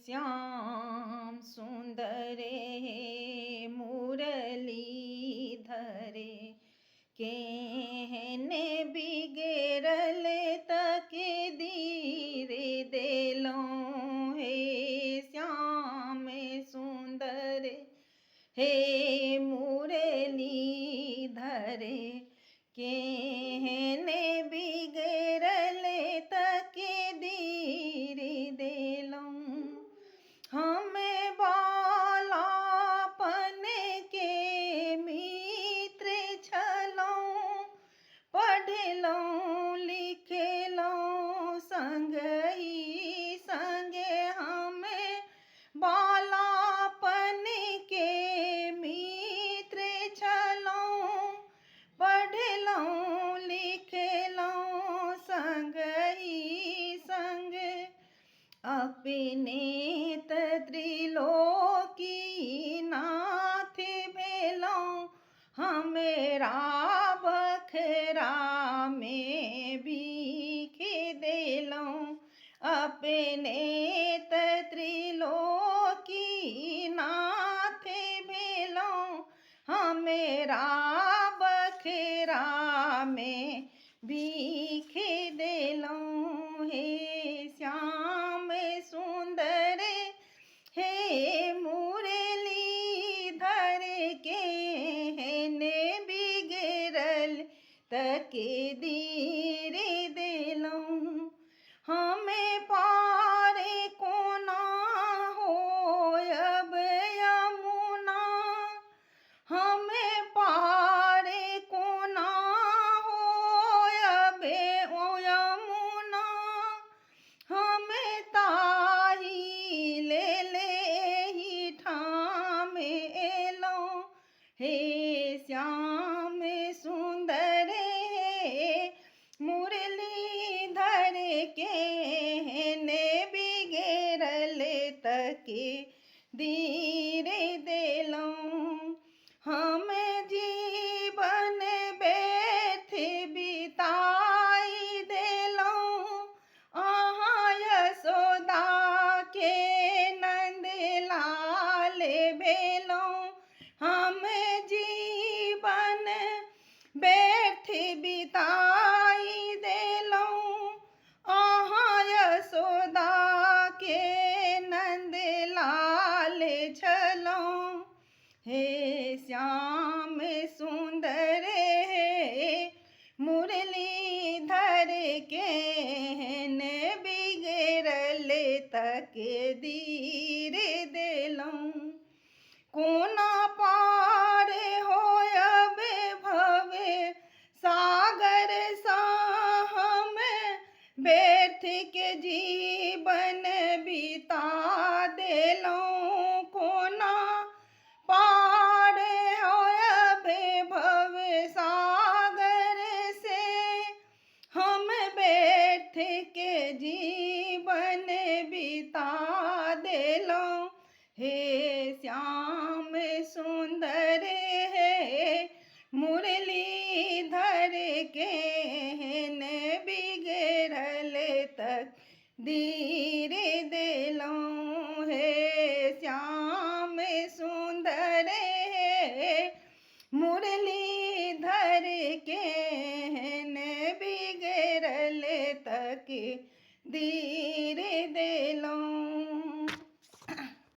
श्याम सुंदर हे मुरली धरे केहने बिगड़ल तके धीरे देलो हे श्याम सुंदर हे मुरली धरे केहने बिगड़ल तके धीरे देलो हमें बालापन के मित्र छलों पढ़लों लिखलों संग ही संगे हमें बालापन के मित्र छलों पढ़लों लिखलों संग ही संग अपने त्रिलोकी नाथ भेलों हमेरा बखरा में भीख देलों अपने त्रिलोकी नाथ भेलों हमेरा बखरा में भीख देलों हे श्याम सुंदर हे मुरली धर केहने बिगड़ल तके धीरे देलों हमें पारे कोना हो अब यमुना हमें पारे कोना हो अब यमुना हमें ताही ले ही ठाम एलो हे श्याम सुंदर हे मुरली धर केहने बिगड़ल तके धीरे देलों हमें जीवन व्यर्थ बिताई देलों आहाँ यशोदा के नंद लाल भेलों हमें जीवन व्यर्थ बिताई देलों आहाँ यशोदा के नंद लाल छलों हे श्याम सुंदर हे मुरली धर केहने बिगड़ल तके धीरे देलों कोना पार हो अब भवे सागर सा हमें व्यर्थ के जीवन बिता देलों कोना पार हो अब भव सागर से हम व्यर्थ के जीवन बिता देलों हे श्याम सुंदर हे मुरली धर केहने बिगड़ल तक धीरे देलों हे श्याम सुंदर हे मुरली धर केहने बिगड़ल तक धीरे